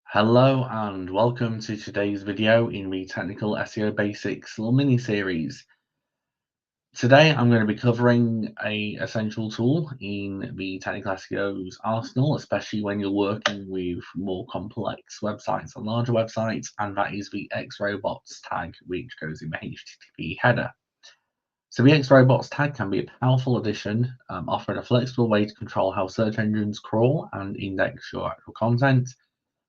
Hello and welcome to today's video in the Technical SEO Basics little mini series. Today I'm going to be covering a essential tool in the Technical SEO's arsenal, especially when you're working with more complex websites and larger websites, and that is the X-Robots tag, which goes in the HTTP header. So the X-Robots tag can be a powerful addition, offering a flexible way to control how search engines crawl and index your actual content.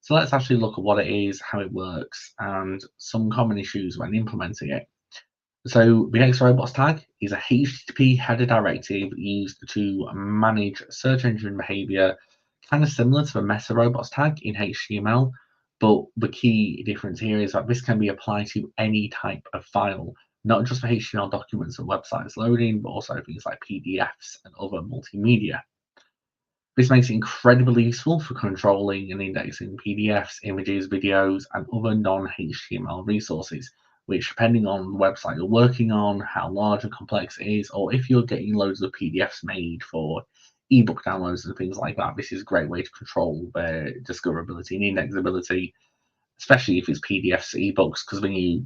So let's actually look at what it is, how it works, and some common issues when implementing it. So the X-Robots tag is a HTTP header directive used to manage search engine behavior, kind of similar to the Meta Robots tag in HTML. But the key difference here is that this can be applied to any type of file, not just for HTML documents and websites loading, but also things like PDFs and other multimedia. This makes it incredibly useful for controlling and indexing PDFs, images, videos, and other non-HTML resources, which, depending on the website you're working on, how large and complex it is, or if you're getting loads of PDFs made for ebook downloads and things like that, this is a great way to control their discoverability and indexability, especially if it's PDFs, ebooks, because then you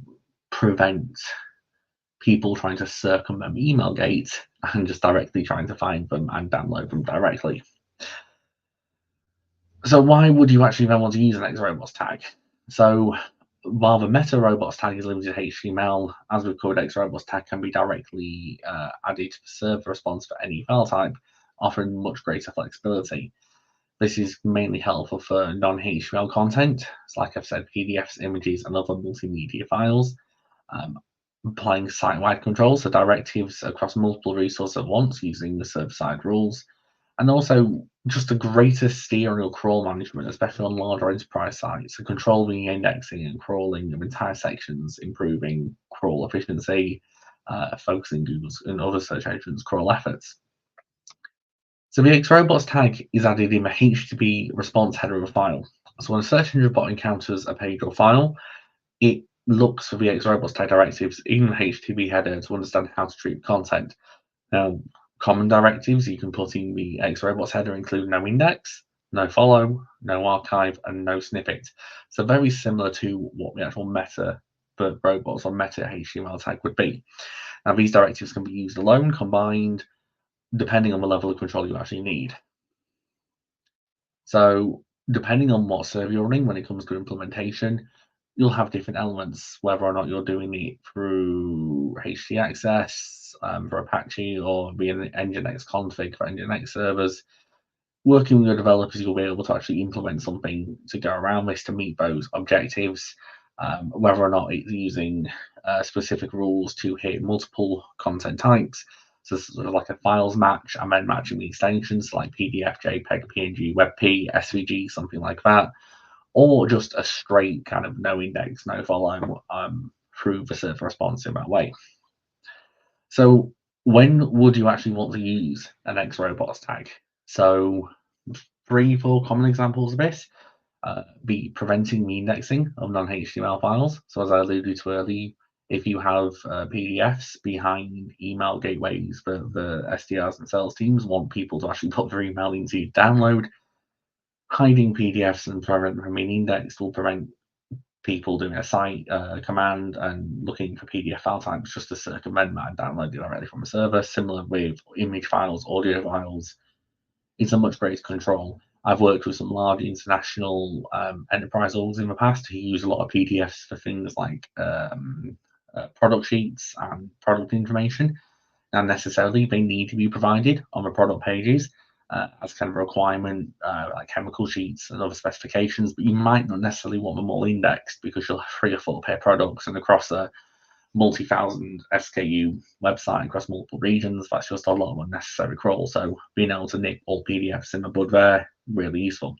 prevent people trying to circumvent email gate and just directly trying to find them and download them directly. So why would you actually then want to use an X-Robots tag? So while the Meta Robots tag is limited to HTML, as we've covered, X-Robots tag can be directly added to the server response for any file type, offering much greater flexibility. This is mainly helpful for non-HTML content, so like I've said, PDFs, images, and other multimedia files. Applying site-wide controls, so directives across multiple resources at once using the server-side rules, and also just a greater steering or crawl management, especially on larger enterprise sites, so controlling indexing and crawling of entire sections, improving crawl efficiency, focusing Google's and other search engines' crawl efforts. So the X-Robots tag is added in the HTTP response header of a file. So when a search engine bot encounters a page or file, it looks for the X-Robots tag directives in the HTTP header to understand how to treat content. Now, common directives you can put in the X-Robots header include no index, no follow, no archive, and no snippet. So very similar to what the actual meta for robots or meta HTML tag would be. Now, these directives can be used alone, combined, depending on the level of control you actually need. So depending on what server you're running when it comes to implementation, you'll have different elements, whether or not you're doing it through htaccess for Apache or via Nginx config for Nginx servers. Working with your developers, you'll be able to actually implement something to go around this to meet those objectives, whether or not it's using specific rules to hit multiple content types. So sort of like a files match and then matching the extensions like PDF, JPEG, PNG, WebP, SVG, something like that, or just a straight kind of no index, no follow through the server response in that way. So when would you actually want to use an X-Robots tag? So 3-4 common examples of this be preventing the indexing of non-HTML files. So as I alluded to earlier, if you have PDFs behind email gateways that the SDRs and sales teams want people to actually put their email into download, hiding PDFs and prevent them from being indexed will prevent people doing a site command and looking for PDF file types just to circumvent that and download it directly from a server. Similar with image files, audio files, it's a much greater control. I've worked with some large international enterprise orgs in the past who use a lot of PDFs for things like product sheets and product information. Not necessarily they need to be provided on the product pages as kind of a requirement, like chemical sheets and other specifications, but you might not necessarily want them all indexed because you'll have 3 or 4 pair products and across a multi-thousand SKU website across multiple regions, that's just a lot of unnecessary crawl. So being able to nip all PDFs in the bud there, really useful.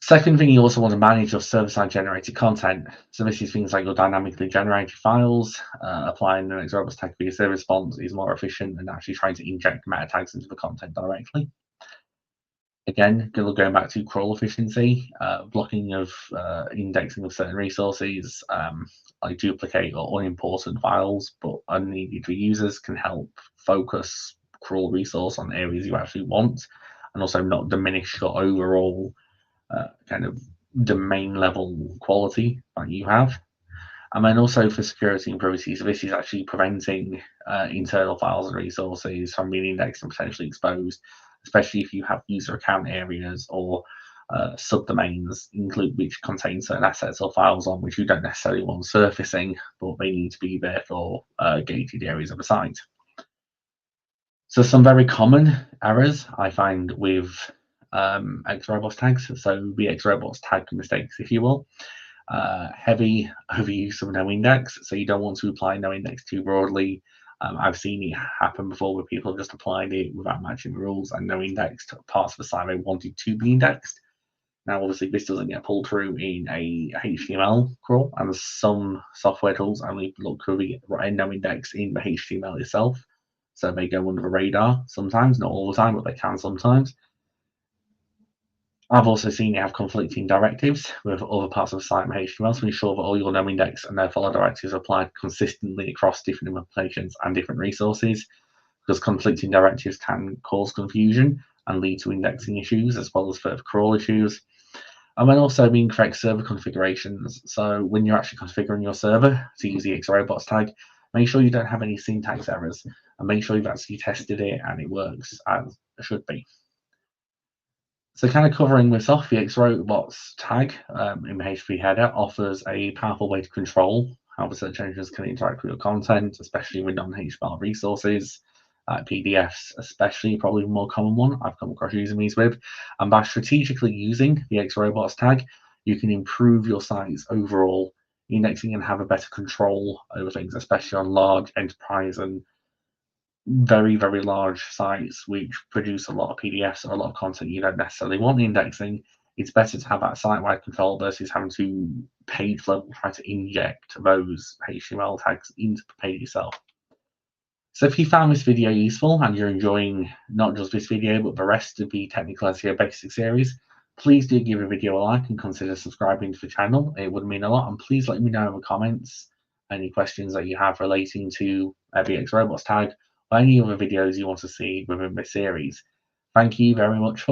Second thing, you also want to manage your server-side generated content. So this is things like your dynamically generated files. Applying an X-Robots tag via server response is more efficient than actually trying to inject meta tags into the content directly. Again, going back to crawl efficiency, blocking of indexing of certain resources, like duplicate or unimportant files but unneeded for users can help focus crawl resource on areas you actually want and also not diminish your overall kind of domain level quality that you have. And then also for security and privacy, so this is actually preventing internal files and resources from being indexed and potentially exposed, especially if you have user account areas or subdomains which contain certain assets or files on which you don't necessarily want surfacing, but they need to be there for gated areas of the site. So some very common errors I find with X-Robots tags, so the X-Robots tag mistakes, if you will. Heavy overuse of no index, so you don't want to apply no index too broadly. I've seen it happen before where people just applied it without matching the rules and no indexed parts of the site they wanted to be indexed. Now, obviously, this doesn't get pulled through in a HTML crawl, and some software tools only look for the no index in the HTML itself, so they go under the radar sometimes, not all the time, but they can sometimes. I've also seen it have conflicting directives with other parts of the site in HTML to ensure that all your no index and their follow directives are applied consistently across different implementations and different resources, because conflicting directives can cause confusion and lead to indexing issues as well as further crawl issues. And then also the incorrect server configurations. So when you're actually configuring your server to use the X-Robots tag, make sure you don't have any syntax errors and make sure you've actually tested it and it works as it should be. So kind of covering this off, the X-Robots tag in the HTTP header offers a powerful way to control how the search engines can interact with your content, especially with non-HTML resources, PDFs especially, probably the more common one I've come across using these with. And by strategically using the X-Robots tag, you can improve your site's overall indexing and have a better control over things, especially on large enterprise and very, very large sites which produce a lot of PDFs or a lot of content you don't necessarily want indexing. It's better to have that site-wide control versus having to page level try to inject those HTML tags into the page itself. So if you found this video useful and you're enjoying not just this video but the rest of the Technical SEO Basics series, please do give the video a like and consider subscribing to the channel. It would mean a lot, and please let me know in the comments any questions that you have relating to the X-Robots tag or any other videos you want to see within this series. Thank you very much for